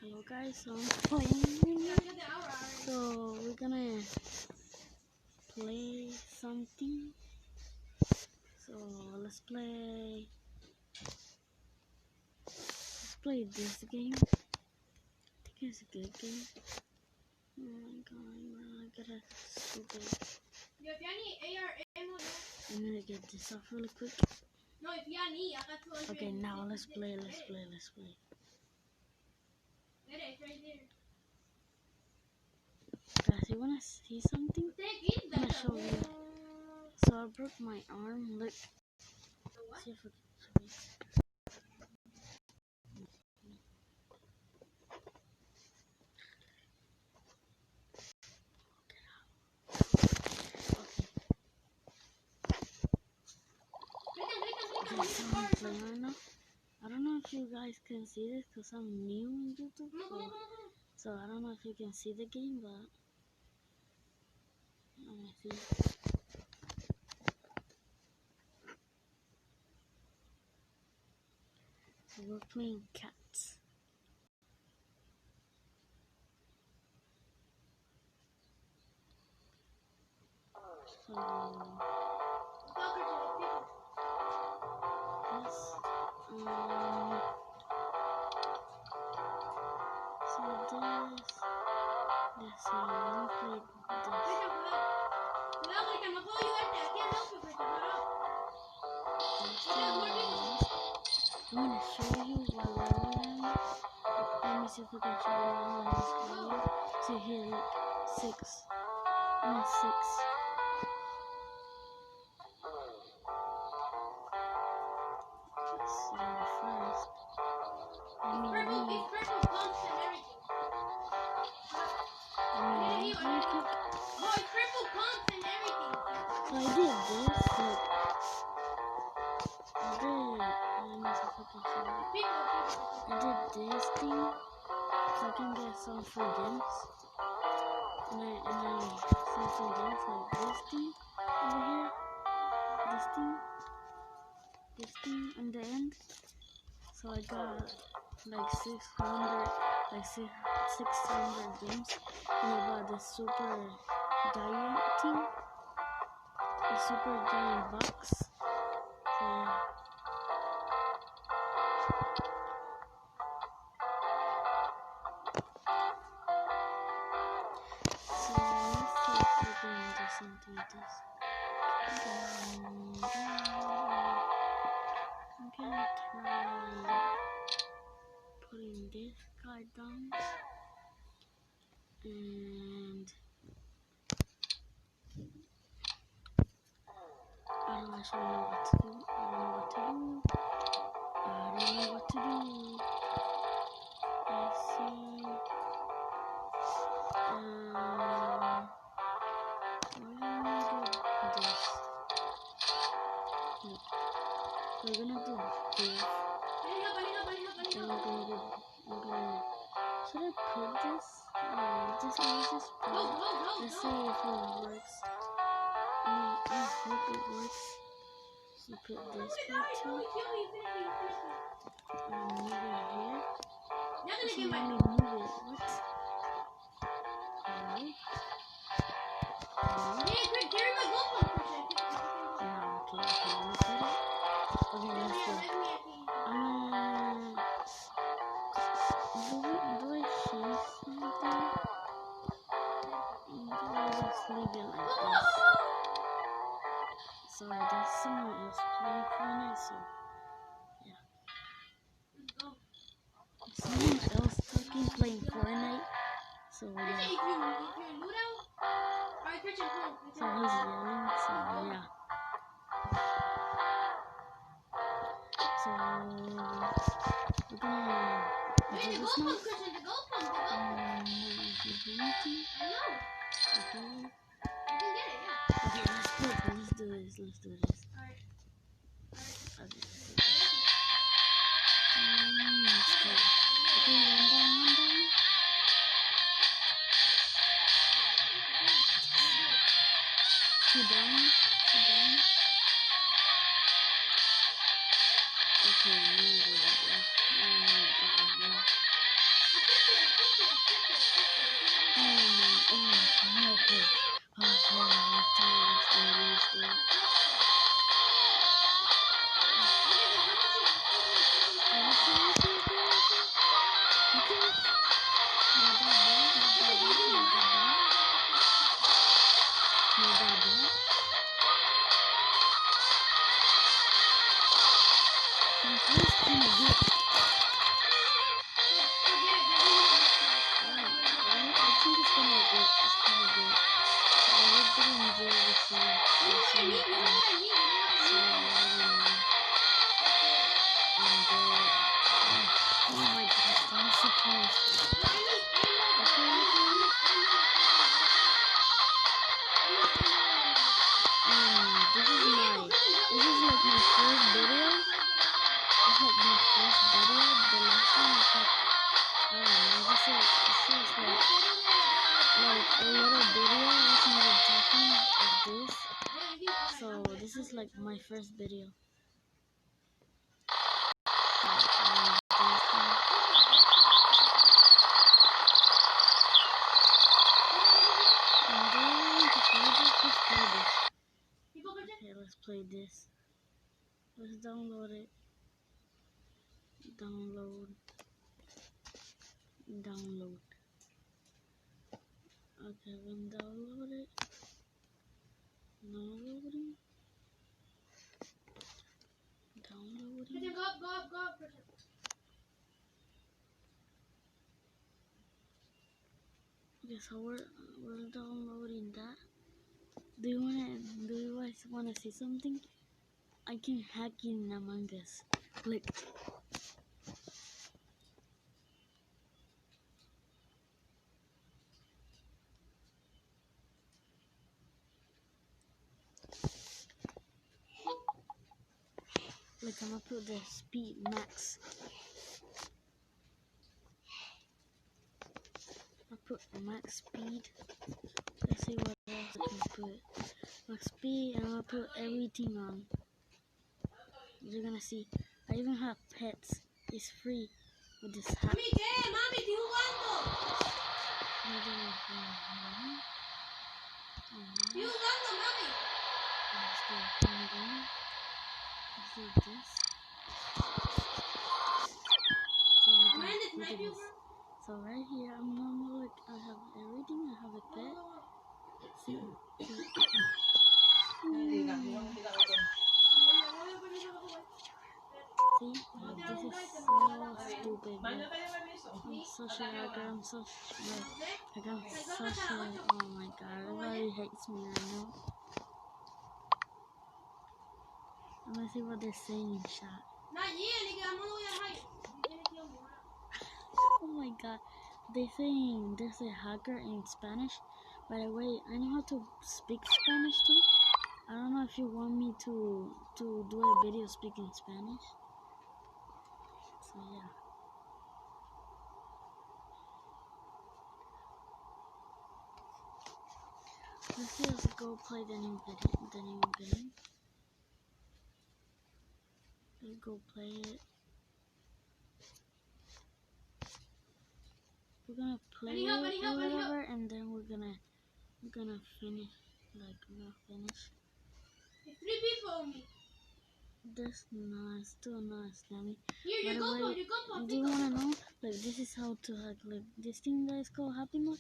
Hello guys, so I'm playing. So we're gonna play something. So let's play this game. I think it's a good game. Oh my god, I gotta stupid. I'm gonna get this off really quick. Okay, now let's play. Guys, you wanna see something? I'm gonna show you. So I broke my arm. Look. See if we can show you. Okay, so I'm playing right now. I don't know if you guys can see this because I'm new on YouTube. So I don't know if you can see the game, but let me see. So we're playing cats. So yes, so let's see, let me play this. I'm gonna show you what level I am. Let me see if we can show you what level I am. See here, look, 6. I'm at 6. So first, let me leave. So I did this, look. I did this thing, so I can get some free games. And I some free games like this thing over here. This thing in the end. So I got like 600 games. And I bought the super giant thing. The super giant box. So yeah. So let's see if we can do something with this. I'm gonna try putting this guy down. And I don't actually know what to do. I don't know what to do. Let's see. We're gonna do this. And should I put this? No, let's just put it. Let's see if it works. I hope it works. You put this part too. Move it here. Just let me move it. What? Hello? Hello? No, okay, let me put it. Okay, let's go. Do I change something? Do I just leave it like this? Sorry, that's someone else playing Fortnite, so yeah. Someone else talking playing Fortnite, so yeah. So he's yelling, so yeah. So we're gonna do this now. Okay, let's do this. Okay. Let's go. Okay, one down. Two down. Okay, now we're good. So this is like my first video. Okay, let's play this. Let's download it. Download. Okay, when download it. Downloading. Okay, so we're downloading that. Do you guys wanna see something? I can hack in Among Us. Click. Like, I'm gonna put the speed max. I put max speed. Let's see what else I can put. Max speed, and I'm gonna put everything on. You're gonna see. I even have pets. It's free with this hack. Mami, ¿qué? Mami, estoy jugando. Estoy jugando, mami. Let's do this. So right here, I'm normal. Like, I have everything. I have a pet. See? See? This is so stupid, bro. I'm so sure I'm so sure. Oh my god, everybody hates me right now. I'm gonna see what they're saying in chat. Oh my god, they're saying there's a hacker in Spanish. By the way, I know how to speak Spanish too. I don't know if you want me to do a video speaking Spanish. So yeah. Let's go play the new game. Let's go play it. We're gonna play it or whatever, and then we're gonna finish. Like, we're gonna finish. Three people me. That's nice, too nice, Danny. Here, By the way, do you wanna know? Like, this is how to hack. Like, this thing that is called Happy Mode.